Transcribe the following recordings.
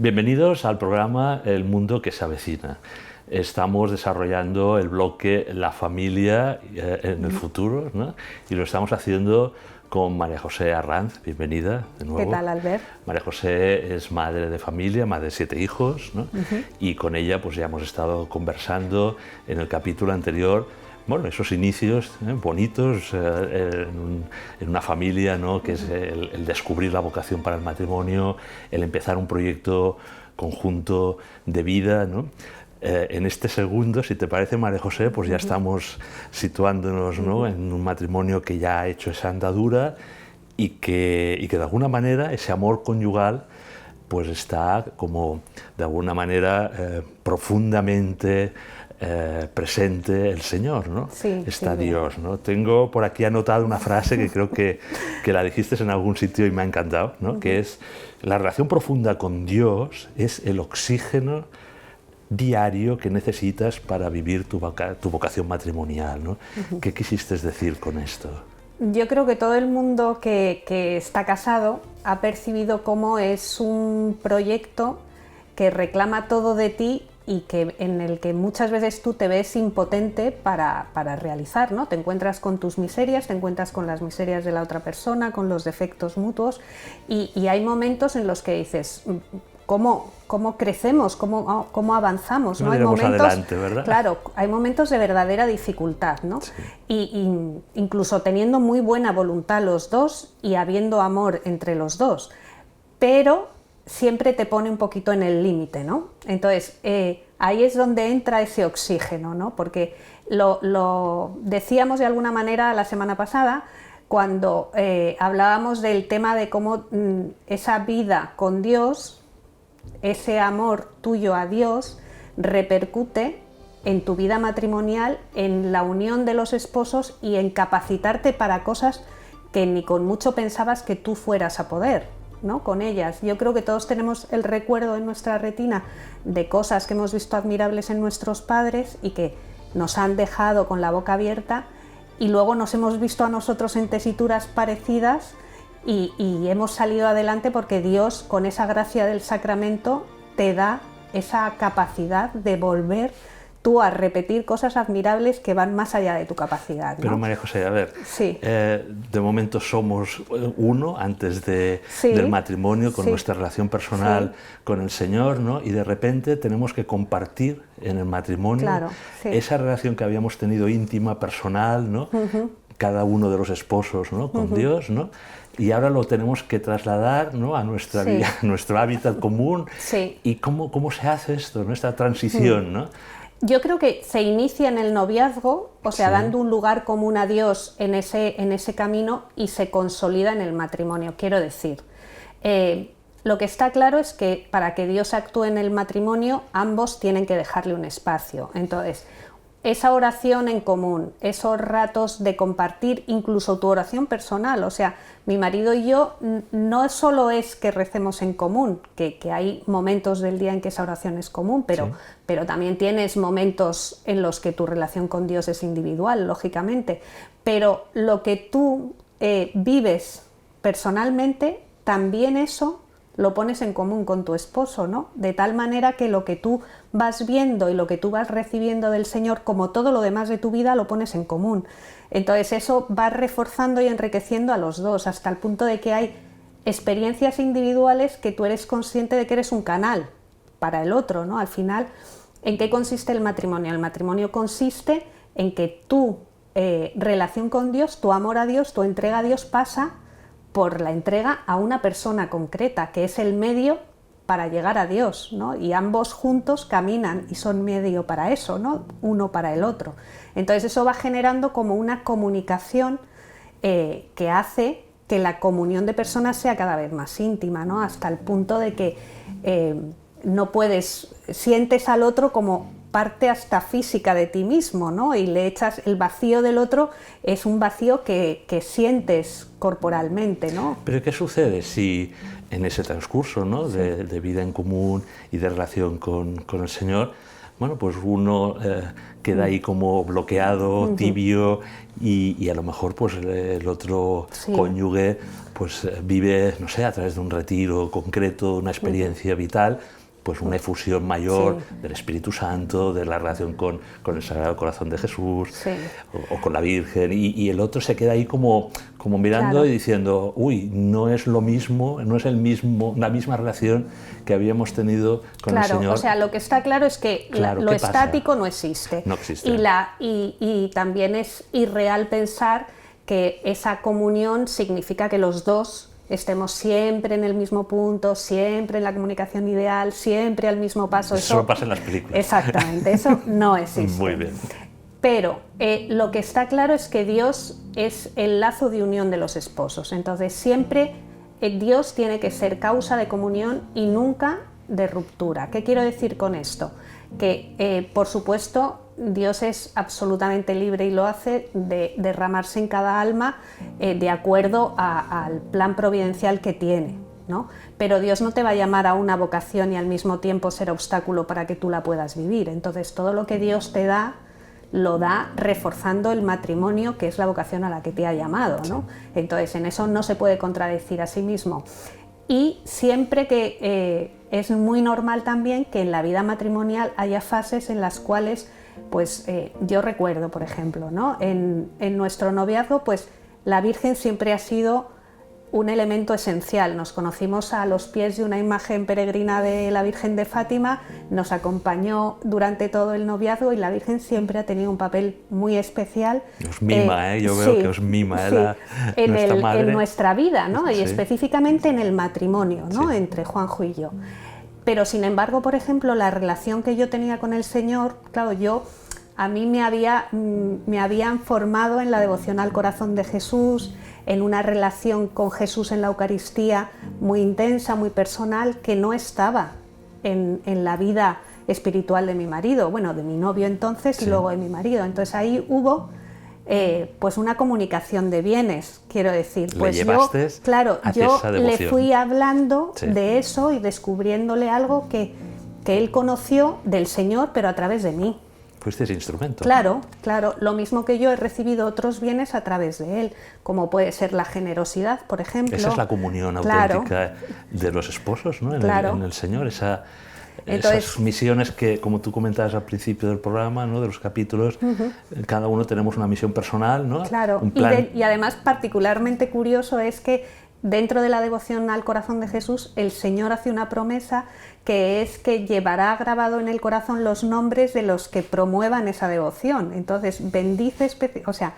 Bienvenidos al programa El Mundo que se avecina. Estamos desarrollando el bloque La familia en el futuro, ¿no? Y lo estamos haciendo con María José Arranz. Bienvenida de nuevo. ¿Qué tal, Albert? María José es madre de familia, madre de 7 hijos, ¿no? Y con ella pues ya hemos estado conversando en el capítulo anterior. Bueno, esos inicios bonitos en una familia, ¿no? Que es el descubrir la vocación para el matrimonio, el empezar un proyecto conjunto de vida, ¿no? En este segundo, si te parece, María José, pues ya estamos situándonos, ¿no? En un matrimonio que ya ha hecho esa andadura y que de alguna manera ese amor conyugal pues está como de alguna manera profundamente presente el Señor, ¿no? Sí, está sí, Dios, ¿no? Tengo por aquí anotado una frase que creo que la dijiste en algún sitio y me ha encantado, ¿no? Que es: la relación profunda con Dios es el oxígeno diario que necesitas para vivir tu vocación matrimonial, ¿no? ¿Qué quisiste decir con esto? Yo creo que todo el mundo que está casado ha percibido cómo es un proyecto que reclama todo de ti y en el que muchas veces tú te ves impotente para realizar, ¿no? Te encuentras con tus miserias, te encuentras con las miserias de la otra persona, con los defectos mutuos y hay momentos en los que dices: ¿cómo crecemos? ¿Cómo avanzamos? No, ¿no? Hay momentos, adelante, ¿verdad? claro, hay momentos de verdadera dificultad, ¿no? Sí. Y incluso teniendo muy buena voluntad los dos y habiendo amor entre los dos, pero siempre te pone un poquito en el límite, ¿no? Entonces, ahí es donde entra ese oxígeno, ¿no? Porque lo decíamos de alguna manera la semana pasada, cuando hablábamos del tema de cómo esa vida con Dios, ese amor tuyo a Dios, repercute en tu vida matrimonial, en la unión de los esposos y en capacitarte para cosas que ni con mucho pensabas que tú fueras a poder, ¿no? Con ellas. Yo creo que todos tenemos el recuerdo en nuestra retina de cosas que hemos visto admirables en nuestros padres y que nos han dejado con la boca abierta, y luego nos hemos visto a nosotros en tesituras parecidas y hemos salido adelante porque Dios, con esa gracia del sacramento, te da esa capacidad de volver tú a repetir cosas admirables que van más allá de tu capacidad, ¿no? Pero María José, a ver, sí. De momento somos uno antes del matrimonio, con nuestra relación personal con el Señor, ¿no? Y de repente tenemos que compartir en el matrimonio esa relación que habíamos tenido íntima, personal, ¿no? Cada uno de los esposos, ¿no? Con Dios, ¿no? Y ahora lo tenemos que trasladar, ¿no? A nuestra vida, a nuestro hábitat común. ¿Y cómo se hace esto, ¿no? Esta transición, ¿no? Yo creo que se inicia en el noviazgo, o sea, dando un lugar común a Dios en ese camino, y se consolida en el matrimonio. Quiero decir, lo que está claro es que para que Dios actúe en el matrimonio, ambos tienen que dejarle un espacio. Entonces, esa oración en común, esos ratos de compartir, incluso tu oración personal, o sea, mi marido y yo, no solo es que recemos en común, que hay momentos del día en que esa oración es común, pero también tienes momentos en los que tu relación con Dios es individual, lógicamente, pero lo que tú vives personalmente, también eso lo pones en común con tu esposo, ¿no? De tal manera que lo que tú vas viendo y lo que tú vas recibiendo del Señor, como todo lo demás de tu vida, lo pones en común. Entonces eso va reforzando y enriqueciendo a los dos, hasta el punto de que hay experiencias individuales que tú eres consciente de que eres un canal para el otro, ¿no? Al final, ¿en qué consiste el matrimonio? El matrimonio consiste en que tu relación con Dios, tu amor a Dios, tu entrega a Dios pasa por la entrega a una persona concreta, que es el medio para llegar a Dios, ¿no? Y ambos juntos caminan y son medio para eso, ¿no? Uno para el otro. Entonces eso va generando como una comunicación que hace que la comunión de personas sea cada vez más íntima, ¿no? Hasta el punto de que sientes al otro como parte hasta física de ti mismo, ¿no? Y le echas el vacío del otro, es un vacío que sientes corporalmente, ¿no? Pero ¿qué sucede si en ese transcurso, ¿no? de vida en común y de relación con el Señor, bueno, pues uno queda ahí como bloqueado, tibio, y a lo mejor pues el otro cónyuge pues vive, no sé, a través de un retiro concreto, una experiencia vital, pues una efusión mayor del Espíritu Santo, de la relación con el Sagrado Corazón de Jesús o con la Virgen, y el otro se queda ahí como mirando y diciendo, uy, no es lo mismo, no es la misma relación que habíamos tenido con el Señor. O sea, lo que está claro es que lo estático no existe. No existe. Y también es irreal pensar que esa comunión significa que los dos estemos siempre en el mismo punto, siempre en la comunicación ideal, siempre al mismo paso. Eso pasa en las películas. Exactamente, eso no existe. Muy bien. Pero lo que está claro es que Dios es el lazo de unión de los esposos. Entonces siempre Dios tiene que ser causa de comunión y nunca de ruptura. ¿Qué quiero decir con esto? Que por supuesto Dios es absolutamente libre y lo hace de derramarse en cada alma de acuerdo al plan providencial que tiene, ¿no? Pero Dios no te va a llamar a una vocación y al mismo tiempo ser obstáculo para que tú la puedas vivir. Entonces todo lo que Dios te da, lo da reforzando el matrimonio, que es la vocación a la que te ha llamado, ¿no? Entonces en eso no se puede contradecir a sí mismo. Y siempre que es muy normal también que en la vida matrimonial haya fases en las cuales, pues yo recuerdo, por ejemplo, ¿no? En nuestro noviazgo, pues la Virgen siempre ha sido un elemento esencial. Nos conocimos a los pies de una imagen peregrina de la Virgen de Fátima, nos acompañó durante todo el noviazgo y la Virgen siempre ha tenido un papel muy especial. Os mima, yo veo que os mima nuestra madre. En nuestra vida, ¿no? Y específicamente en el matrimonio, ¿no? Entre Juanjo y yo. Pero sin embargo, por ejemplo, la relación que yo tenía con el Señor, claro, a mí me habían formado en la devoción al corazón de Jesús, en una relación con Jesús en la Eucaristía muy intensa, muy personal, que no estaba en la vida espiritual de mi marido, bueno, de mi novio entonces y luego de mi marido. Entonces ahí hubo pues una comunicación de bienes, quiero decir. Pues yo le fui hablando de eso y descubriéndole algo que él conoció del Señor, pero a través de mí. Fuiste ese instrumento. Claro, lo mismo que yo he recibido otros bienes a través de él, como puede ser la generosidad, por ejemplo. Esa es la comunión auténtica de los esposos, ¿no? En el Señor, esas misiones que, como tú comentabas al principio del programa, ¿no? De los capítulos, cada uno tenemos una misión personal, ¿no? Claro, un plan. Y además particularmente curioso es que dentro de la devoción al corazón de Jesús, el Señor hace una promesa que es que llevará grabado en el corazón los nombres de los que promuevan esa devoción. Entonces, bendice, o sea,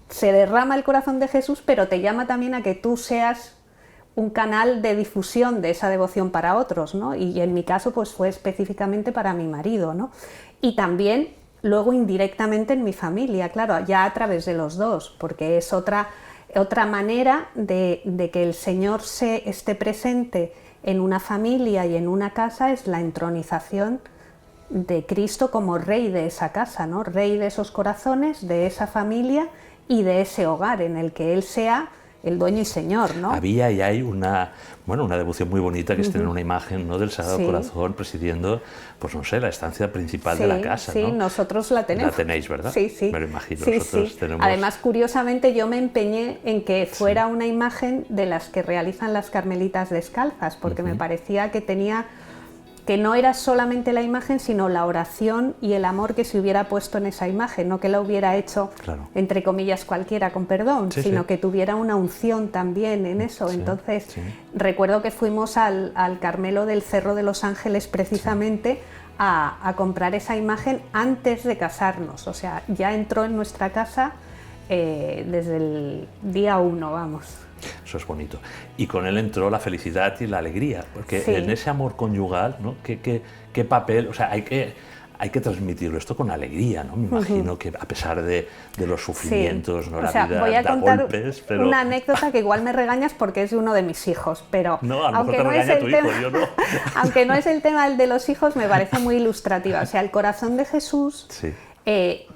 se derrama el corazón de Jesús, pero te llama también a que tú seas un canal de difusión de esa devoción para otros, ¿no? Y en mi caso, pues fue específicamente para mi marido, ¿no? Y también, luego indirectamente en mi familia, claro, ya a través de los dos, porque es otra manera de que el Señor esté presente en una familia y en una casa, es la entronización de Cristo como Rey de esa casa, ¿no? Rey de esos corazones, de esa familia y de ese hogar en el que Él sea el dueño y señor, ¿no? Había y hay una devoción muy bonita, que es tener una imagen, ¿no? del Sagrado Corazón presidiendo, pues no sé, la estancia principal de la casa, ¿no? Sí, nosotros la tenemos. La tenéis, ¿verdad? Sí. Me lo imagino, nosotros tenemos. Además, curiosamente, yo me empeñé en que fuera una imagen de las que realizan las carmelitas descalzas, porque me parecía que no era solamente la imagen, sino la oración y el amor que se hubiera puesto en esa imagen, no que la hubiera hecho, entre comillas, cualquiera, con perdón, sino que tuviera una unción también en eso. Entonces, recuerdo que fuimos al Carmelo del Cerro de los Ángeles precisamente a comprar esa imagen antes de casarnos, o sea, ya entró en nuestra casa desde el día 1, vamos. Eso es bonito. Y con él entró la felicidad y la alegría, porque en ese amor conyugal, ¿no? ¿Qué papel? O sea, hay que transmitirlo esto con alegría, ¿no? Me imagino que a pesar de los sufrimientos, ¿no? La vida voy a da contar golpes, pero... una anécdota que igual me regañas porque es de uno de mis hijos, pero no, a lo mejor te regaña tu hijo, yo no. Aunque no es el tema el de los hijos, me parece muy ilustrativa. O sea, el corazón de Jesús...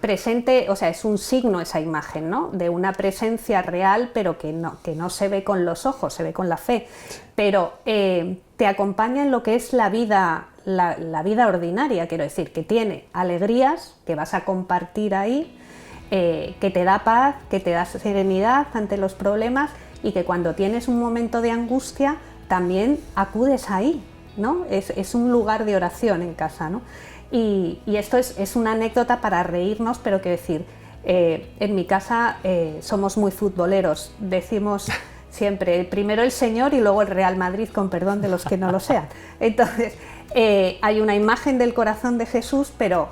presente, o sea, es un signo esa imagen, ¿no? De una presencia real, pero que no se ve con los ojos, se ve con la fe. Pero te acompaña en lo que es la vida ordinaria, quiero decir, que tiene alegrías que vas a compartir ahí, que te da paz, que te da serenidad ante los problemas y que cuando tienes un momento de angustia también acudes ahí, ¿no? Es un lugar de oración en casa, ¿no? Y esto es una anécdota para reírnos, pero quiero decir, en mi casa somos muy futboleros, decimos siempre primero el Señor y luego el Real Madrid, con perdón de los que no lo sean. Entonces, hay una imagen del corazón de Jesús, pero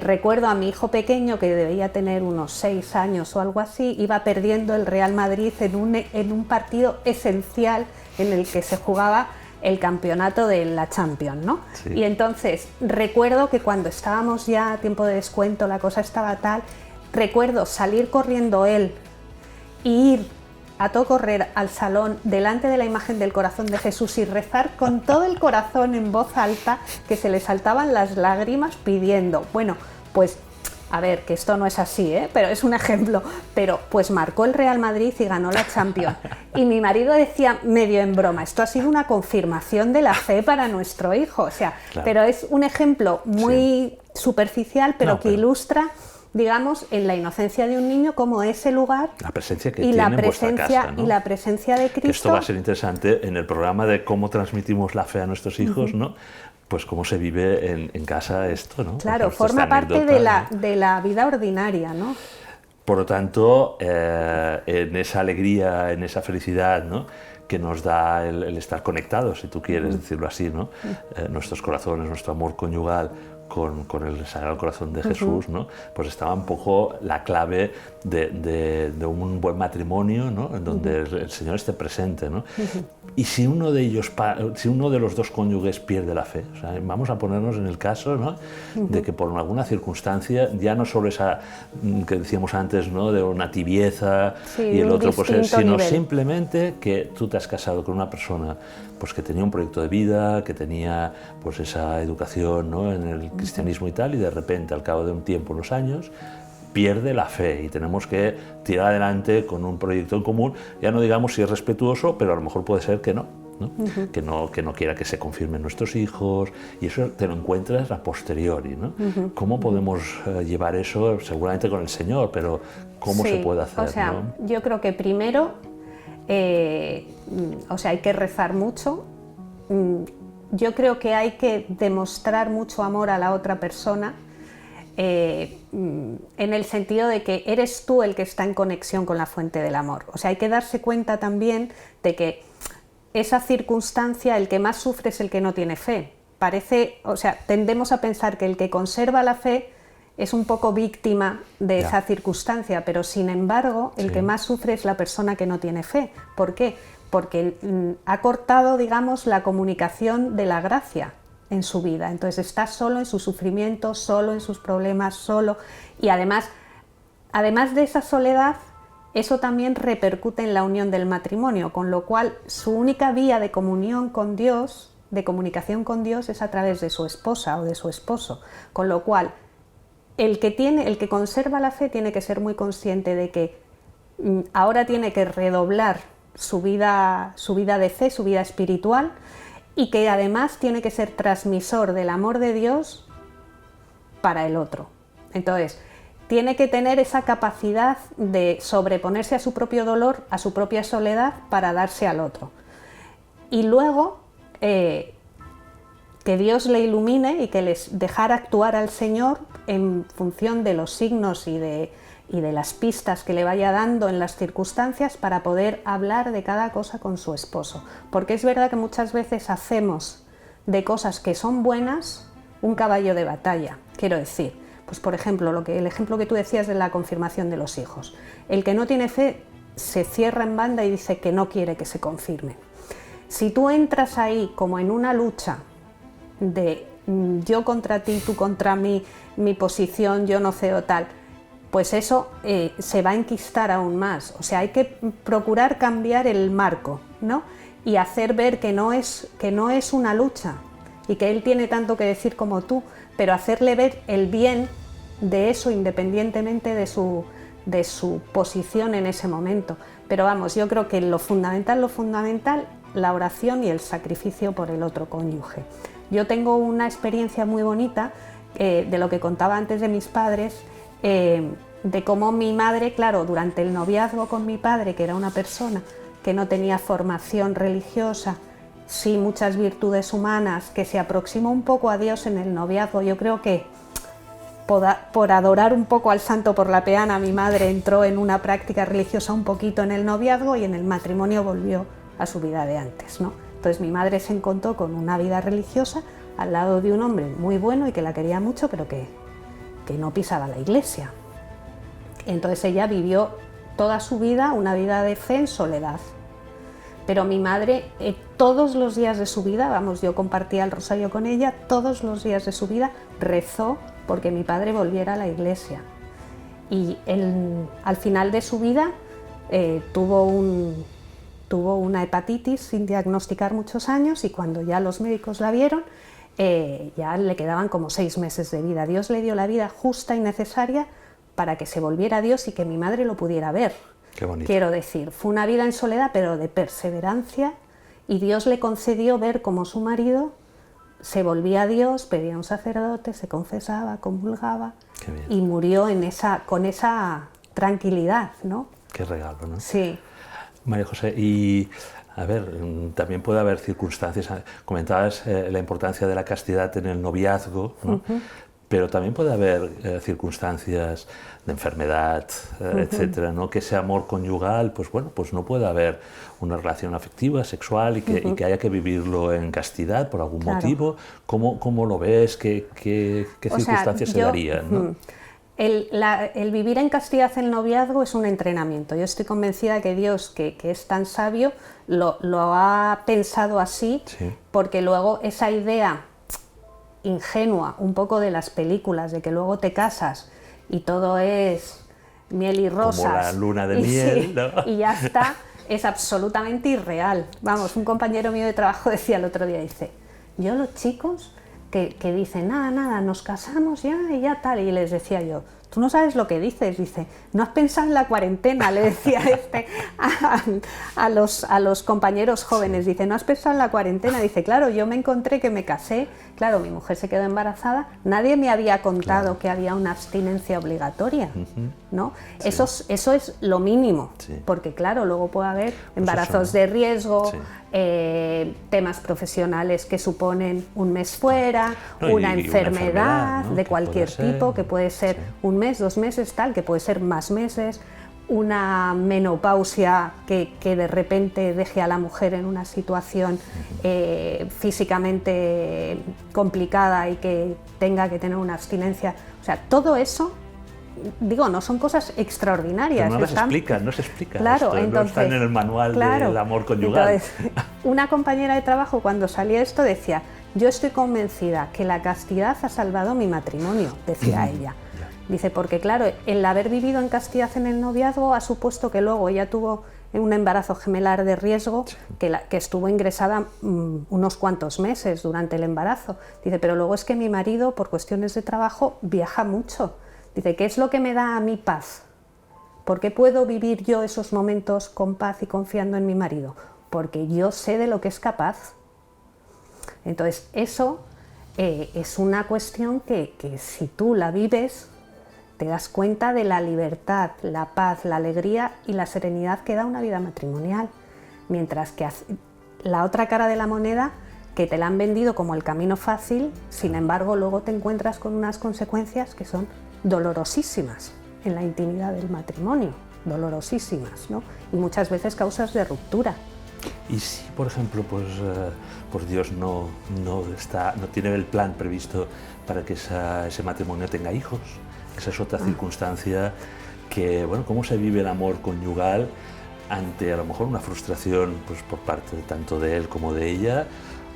recuerdo a mi hijo pequeño, que debía tener unos 6 años o algo así, iba perdiendo el Real Madrid en un partido esencial en el que se jugaba el campeonato de la Champions, ¿no? Sí. Y entonces recuerdo que cuando estábamos ya a tiempo de descuento, la cosa estaba tal, recuerdo salir corriendo él e ir a todo correr al salón delante de la imagen del corazón de Jesús y rezar con todo el corazón en voz alta, que se le saltaban las lágrimas pidiendo. Bueno, pues a ver, que esto no es así, pero es un ejemplo, pero pues marcó el Real Madrid y ganó la Champions. Y mi marido decía medio en broma, esto ha sido una confirmación de la fe para nuestro hijo, o sea, claro. Pero es un ejemplo muy superficial, pero que ilustra, digamos, en la inocencia de un niño, como ese lugar, la presencia que tiene en vuestra casa, ¿no? Y la presencia de Cristo. Esto va a ser interesante en el programa de cómo transmitimos la fe a nuestros hijos, ¿no? Pues cómo se vive en casa esto, ¿no? Claro, forma parte de la vida ordinaria, ¿no? Por lo tanto, en esa alegría, en esa felicidad, ¿no?, que nos da el estar conectados, si tú quieres decirlo así, ¿no? Nuestros corazones, nuestro amor conyugal con el Sagrado Corazón de Jesús, ¿no? Pues estaba un poco la clave de un buen matrimonio, ¿no?, en donde el Señor esté presente, ¿no? Y si uno de ellos, si uno de los dos cónyuges pierde la fe, o sea, vamos a ponernos en el caso, ¿no?, de que por alguna circunstancia, ya no solo esa que decíamos antes, ¿no?, de una tibieza, y el otro, pues, sino simplemente que tú te has casado con una persona, pues, que tenía un proyecto de vida, que tenía, pues, esa educación, ¿no?, en el cristianismo y tal, y de repente, al cabo de un tiempo, unos años, pierde la fe y tenemos que tirar adelante con un proyecto en común. Ya no digamos si es respetuoso, pero a lo mejor puede ser que no, ¿no? Que no quiera que se confirmen nuestros hijos, y eso te lo encuentras a posteriori, ¿no? ¿Cómo podemos llevar eso? Seguramente con el Señor, pero ¿cómo se puede hacer? O sea, ¿no? Yo creo que primero, o sea, hay que rezar mucho. Yo creo que hay que demostrar mucho amor a la otra persona, en el sentido de que eres tú el que está en conexión con la fuente del amor. O sea, hay que darse cuenta también de que esa circunstancia, el que más sufre es el que no tiene fe. Parece, o sea, tendemos a pensar que el que conserva la fe es un poco víctima de esa circunstancia, pero sin embargo, el que más sufre es la persona que no tiene fe. ¿Por qué? Porque ha cortado, digamos, la comunicación de la gracia en su vida. Entonces está solo en su sufrimiento, solo en sus problemas, solo. Y además de esa soledad, eso también repercute en la unión del matrimonio, con lo cual su única vía de comunión con Dios, de comunicación con Dios, es a través de su esposa o de su esposo. Con lo cual, el que conserva la fe tiene que ser muy consciente de que ahora tiene que redoblar su vida de fe, su vida espiritual, y que además tiene que ser transmisor del amor de Dios para el otro. Entonces, tiene que tener esa capacidad de sobreponerse a su propio dolor, a su propia soledad, para darse al otro. Y luego, que Dios le ilumine y que les dejara actuar al Señor en función de los signos y de las pistas que le vaya dando en las circunstancias, para poder hablar de cada cosa con su esposo. Porque es verdad que muchas veces hacemos de cosas que son buenas un caballo de batalla. Quiero decir, pues por ejemplo, el ejemplo que tú decías de la confirmación de los hijos. El que no tiene fe se cierra en banda y dice que no quiere que se confirme. Si tú entras ahí como en una lucha de yo contra ti, tú contra mí, mi posición, yo no sé o tal, pues eso se va a enquistar aún más. O sea, hay que procurar cambiar el marco, ¿no? Y hacer ver que no es una lucha y que él tiene tanto que decir como tú, pero hacerle ver el bien de eso independientemente de su posición en ese momento. Pero vamos, yo creo que lo fundamental la oración y el sacrificio por el otro cónyuge. Yo tengo una experiencia muy bonita de lo que contaba antes de mis padres, de cómo mi madre, claro, durante el noviazgo con mi padre, que era una persona que no tenía formación religiosa, sí muchas virtudes humanas, que se aproximó un poco a Dios en el noviazgo. Yo creo que por adorar un poco al santo por la peana, mi madre entró en una práctica religiosa un poquito en el noviazgo y en el matrimonio volvió a su vida de antes, ¿no? Entonces mi madre se encontró con una vida religiosa al lado de un hombre muy bueno y que la quería mucho, pero que no pisaba la iglesia. Entonces ella vivió toda su vida una vida de fe en soledad. Pero mi madre todos los días de su vida, vamos, yo compartía el rosario con ella, todos los días de su vida rezó porque mi padre volviera a la iglesia. Y al final de su vida tuvo una hepatitis sin diagnosticar muchos años, y cuando ya los médicos la vieron, ya le quedaban como 6 meses de vida. Dios le dio la vida justa y necesaria para que se volviera a Dios y que mi madre lo pudiera ver. Qué bonito. Quiero decir, fue una vida en soledad, pero de perseverancia, y Dios le concedió ver cómo su marido se volvía a Dios, pedía a un sacerdote, se confesaba, comulgaba y murió con esa tranquilidad, ¿no? Qué regalo, ¿no? Sí. María José, y a ver, también puede haber circunstancias, comentabas la importancia de la castidad en el noviazgo, ¿no? Pero también puede haber circunstancias de enfermedad, etcétera, ¿no? Que ese amor conyugal, pues bueno, pues no puede haber una relación afectiva, sexual, y que haya que vivirlo en castidad por algún motivo. ¿Cómo lo ves? ¿Qué circunstancias se darían, ¿no? El vivir en castidad en el noviazgo es un entrenamiento. Yo estoy convencida de que Dios, que es tan sabio, lo ha pensado así, sí, porque luego esa idea ingenua, un poco de las películas, de que luego te casas y todo es miel y rosas. Como la luna de miel, sí, ¿no? Y ya está, es absolutamente irreal. Vamos, un compañero mío de trabajo decía el otro día, dice, yo los chicos que dicen, nada, nos casamos ya y ya tal, y les decía yo, tú no sabes lo que dices, dice, no has pensado en la cuarentena, le decía a los compañeros jóvenes, dice, no has pensado en la cuarentena, dice, claro, yo me encontré que me casé, claro, mi mujer se quedó embarazada, nadie me había contado que había una abstinencia obligatoria, ¿no? Sí. Eso es lo mínimo, sí, porque claro, luego puede haber embarazos de riesgo, sí, temas profesionales que suponen un mes fuera, una enfermedad, ¿no? De cualquier tipo, que puede ser un mes, 2 meses, tal, que puede ser más meses, una menopausia que de repente deje a la mujer en una situación físicamente complicada y que tenga que tener una abstinencia. O sea, todo eso, digo, no son cosas extraordinarias. Pero no se explica. Claro, esto, entonces, no está en el manual del amor conyugal. Entonces, una compañera de trabajo, cuando salía esto, decía, yo estoy convencida que la castidad ha salvado mi matrimonio, decía ella. Dice, porque claro, el haber vivido en castidad en el noviazgo ha supuesto que luego ella tuvo un embarazo gemelar de riesgo, sí, que estuvo ingresada unos cuantos meses durante el embarazo. Dice, pero luego es que mi marido, por cuestiones de trabajo, viaja mucho. Dice, ¿qué es lo que me da a mí paz? ¿Por qué puedo vivir yo esos momentos con paz y confiando en mi marido? Porque yo sé de lo que es capaz. Entonces, eso es una cuestión que si tú la vives, te das cuenta de la libertad, la paz, la alegría y la serenidad que da una vida matrimonial. Mientras que la otra cara de la moneda, que te la han vendido como el camino fácil, sin embargo, luego te encuentras con unas consecuencias que son dolorosísimas en la intimidad del matrimonio, dolorosísimas, ¿no? Y muchas veces causas de ruptura. Y si, por ejemplo, pues Dios no tiene el plan previsto para que ese matrimonio tenga hijos, esa es otra circunstancia que, bueno, ¿cómo se vive el amor conyugal ante a lo mejor una frustración, pues, por parte tanto de él como de ella,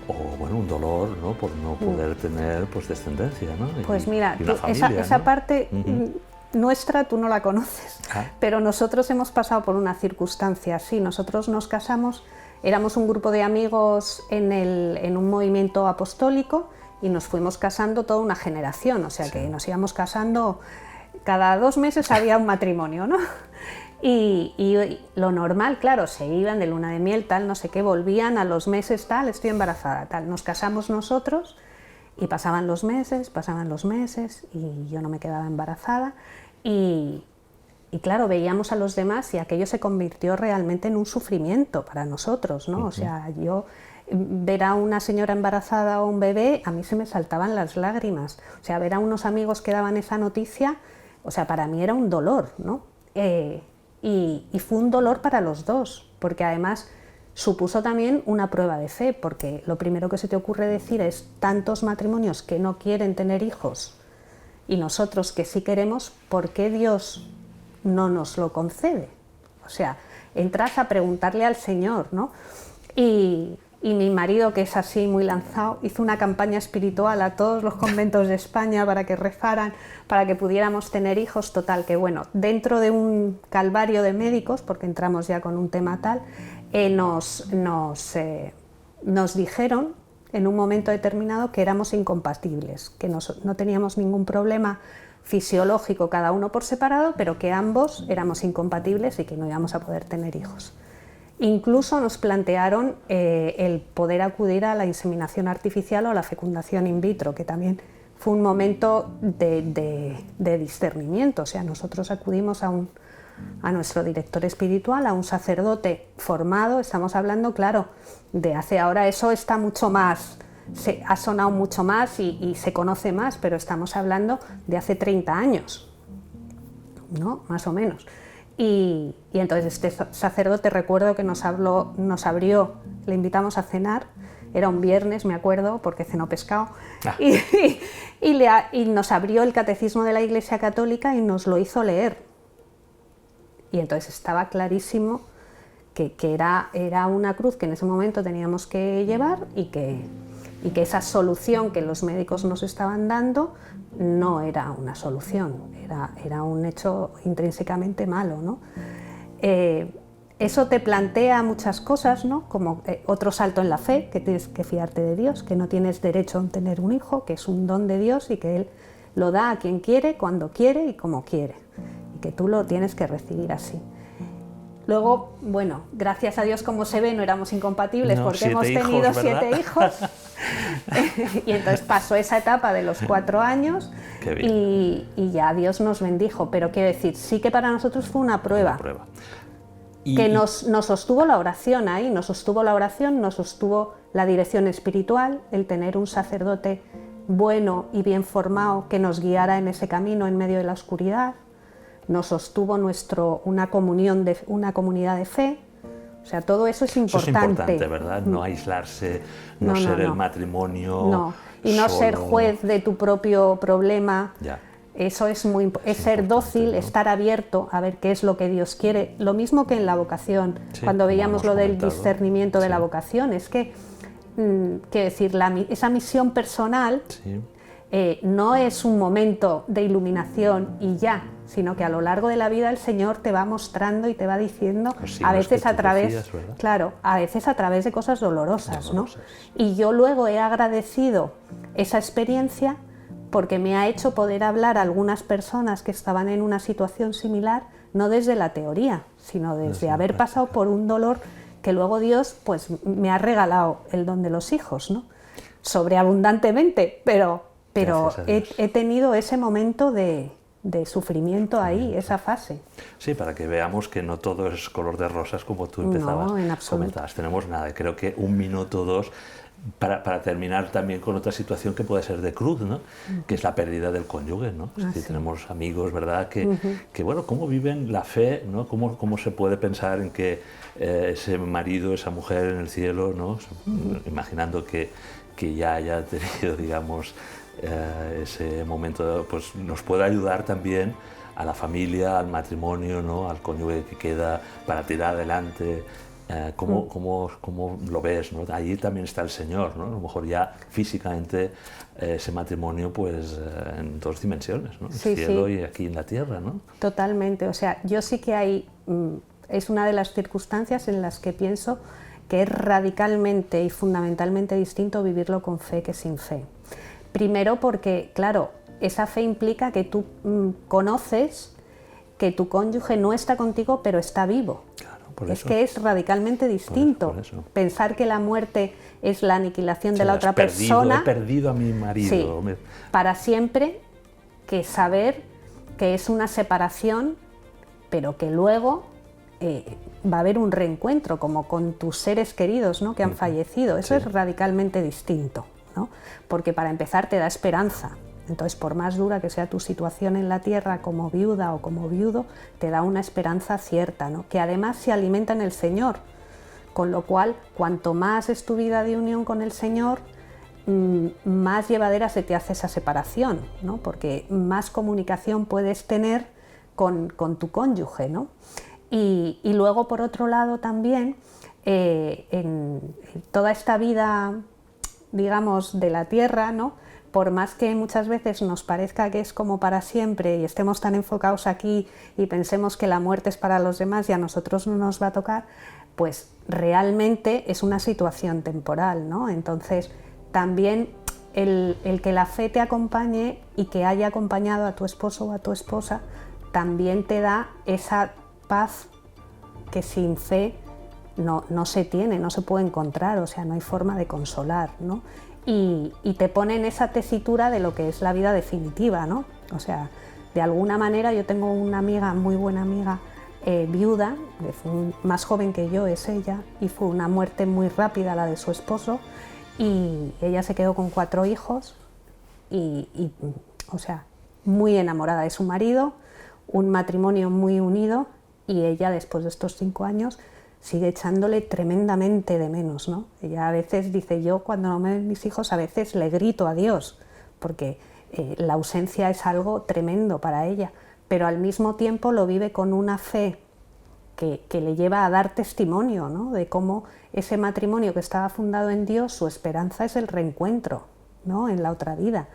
o bueno, un dolor, ¿no?, por no poder tener, pues, descendencia, ¿no? Pues mira, familia, esa ¿no? parte nuestra tú no la conoces, pero nosotros hemos pasado por una circunstancia así. Nosotros nos casamos, éramos un grupo de amigos en un movimiento apostólico y nos fuimos casando toda una generación, o sea, sí, que nos íbamos casando, cada 2 meses había un matrimonio, ¿no? Y lo normal, claro, se iban de luna de miel, tal, no sé qué, volvían a los meses, tal, estoy embarazada, tal. Nos casamos nosotros y pasaban los meses y yo no me quedaba embarazada. Y claro, veíamos a los demás y aquello se convirtió realmente en un sufrimiento para nosotros, ¿no? O sea, yo ver a una señora embarazada o un bebé, a mí se me saltaban las lágrimas. O sea, ver a unos amigos que daban esa noticia, o sea, para mí era un dolor, ¿no? Y fue un dolor para los dos, porque además supuso también una prueba de fe, porque lo primero que se te ocurre decir es tantos matrimonios que no quieren tener hijos y nosotros que sí queremos, ¿por qué Dios no nos lo concede? O sea, entras a preguntarle al Señor, ¿no? Y mi marido, que es así muy lanzado, hizo una campaña espiritual a todos los conventos de España para que rezaran, para que pudiéramos tener hijos. Total, que bueno, dentro de un calvario de médicos, porque entramos ya con un tema tal, nos dijeron en un momento determinado que éramos incompatibles, que no teníamos ningún problema fisiológico cada uno por separado, pero que ambos éramos incompatibles y que no íbamos a poder tener hijos. Incluso nos plantearon el poder acudir a la inseminación artificial o a la fecundación in vitro, que también fue un momento de discernimiento. O sea, nosotros acudimos a nuestro director espiritual, a un sacerdote formado. Estamos hablando, claro, de hace ahora, eso está mucho más, ha sonado mucho más y se conoce más, pero estamos hablando de hace 30 años, ¿no? Más o menos. Y entonces este sacerdote, recuerdo que nos abrió, le invitamos a cenar, era un viernes, me acuerdo, porque cenó pescado, y nos abrió el catecismo de la Iglesia Católica y nos lo hizo leer. Y entonces estaba clarísimo que era una cruz que en ese momento teníamos que llevar y que esa solución que los médicos nos estaban dando no era una solución, era un hecho intrínsecamente malo, ¿no? Eso te plantea muchas cosas, ¿no? Como otro salto en la fe, que tienes que fiarte de Dios, que no tienes derecho a tener un hijo, que es un don de Dios y que Él lo da a quien quiere, cuando quiere y como quiere, y que tú lo tienes que recibir así. Luego, bueno, gracias a Dios, como se ve, no éramos incompatibles, porque hemos tenido 7 hijos. Y entonces pasó esa etapa de los 4 años y ya Dios nos bendijo. Pero quiero decir, sí que para nosotros fue una prueba. Que nos sostuvo la oración ahí, nos sostuvo la dirección espiritual, el tener un sacerdote bueno y bien formado que nos guiara en ese camino en medio de la oscuridad. Nos sostuvo una comunidad de fe. O sea, todo eso es importante. Eso es importante, ¿verdad? No aislarse, no ser el matrimonio. No, y no ser juez de tu propio problema. Ya. Eso es muy importante. Es ser dócil, ¿no? Estar abierto a ver qué es lo que Dios quiere. Lo mismo que en la vocación, sí, cuando veíamos lo del discernimiento de la vocación. Es que, quiero decir, esa misión personal no es un momento de iluminación y ya, sino que a lo largo de la vida el Señor te va mostrando y te va diciendo, a veces a través, a veces a través de cosas dolorosas, ¿no? Y yo luego he agradecido esa experiencia porque me ha hecho poder hablar a algunas personas que estaban en una situación similar, no desde la teoría, sino desde haber pasado por un dolor que luego Dios pues me ha regalado el don de los hijos, ¿no? Sobreabundantemente, pero he tenido ese momento de sufrimiento ahí, esa fase. Sí, para que veamos que no todo es color de rosas como tú empezabas, comentabas. Tenemos nada, creo que 1 minuto o 2 para terminar también con otra situación que puede ser de cruz, ¿no? Que es la pérdida del cónyuge, ¿no? Sí. Tenemos amigos, ¿verdad? Que bueno, ¿cómo viven la fe, ¿no? ¿Cómo se puede pensar en que ese marido, esa mujer en el cielo, ¿no? Imaginando que ya haya tenido, digamos, ese momento, pues nos puede ayudar también a la familia, al matrimonio, ¿no? Al cónyuge que queda para tirar adelante. ¿Cómo lo ves, ¿no? Allí también está el Señor, ¿no? A lo mejor ya físicamente ese matrimonio pues en 2 dimensiones, ¿no? El cielo y aquí en la tierra, ¿no? Totalmente, o sea, yo sí que hay, es una de las circunstancias en las que pienso que es radicalmente y fundamentalmente distinto vivirlo con fe que sin fe. Primero porque, claro, esa fe implica que tú conoces que tu cónyuge no está contigo, pero está vivo. Claro, por es eso. que es radicalmente distinto. Por eso. Pensar que la muerte es la aniquilación Sí, de la otra persona. He perdido a mi marido. Sí, para siempre, que saber que es una separación, pero que luego va a haber un reencuentro, como con tus seres queridos, ¿no?, que han fallecido. Eso es radicalmente distinto, ¿no? Porque para empezar te da esperanza. Entonces, por más dura que sea tu situación en la tierra como viuda o como viudo, te da una esperanza cierta, ¿no?, que además se alimenta en el Señor. Con lo cual, cuanto más es tu vida de unión con el Señor, más llevadera se te hace esa separación, ¿no?, porque más comunicación puedes tener con tu cónyuge, ¿no? Y luego, por otro lado, también, en toda esta vida, digamos, de la tierra, ¿no?, por más que muchas veces nos parezca que es como para siempre y estemos tan enfocados aquí y pensemos que la muerte es para los demás y a nosotros no nos va a tocar, pues realmente es una situación temporal, ¿no? Entonces, también el que la fe te acompañe y que haya acompañado a tu esposo o a tu esposa, también te da esa paz que sin fe no se tiene, no se puede encontrar, o sea, no hay forma de consolar, ¿no? Y te pone en esa tesitura de lo que es la vida definitiva, ¿no? O sea, de alguna manera yo tengo una amiga, muy buena amiga, viuda, que fue más joven que yo, es ella, y fue una muerte muy rápida la de su esposo, y ella se quedó con 4 hijos, o sea, muy enamorada de su marido, un matrimonio muy unido, y ella, después de estos 5 años, sigue echándole tremendamente de menos, ¿no? Ella a veces dice, yo cuando no me ven mis hijos a veces le grito a Dios, porque la ausencia es algo tremendo para ella, pero al mismo tiempo lo vive con una fe que le lleva a dar testimonio, ¿no?, de cómo ese matrimonio que estaba fundado en Dios, su esperanza es el reencuentro, ¿no?, en la otra vida.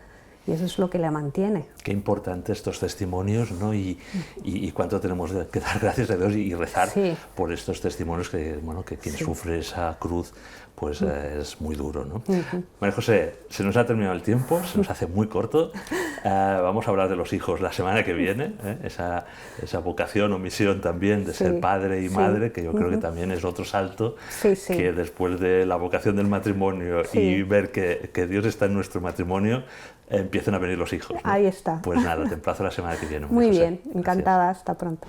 Y eso es lo que la mantiene. Qué importante estos testimonios, ¿no? Y cuánto tenemos que dar gracias a Dios y rezar por estos testimonios que, bueno, que quien sufre esa cruz, pues es muy duro, ¿no? María José, se nos ha terminado el tiempo, se nos hace muy corto. Vamos a hablar de los hijos la semana que viene, esa vocación o misión también de ser padre y madre, que yo creo que también es otro salto, que después de la vocación del matrimonio y ver que Dios está en nuestro matrimonio, empiecen a venir los hijos, ¿no? Ahí está. Pues nada, te emplazo la semana que viene. Muy bien, encantada, hasta pronto.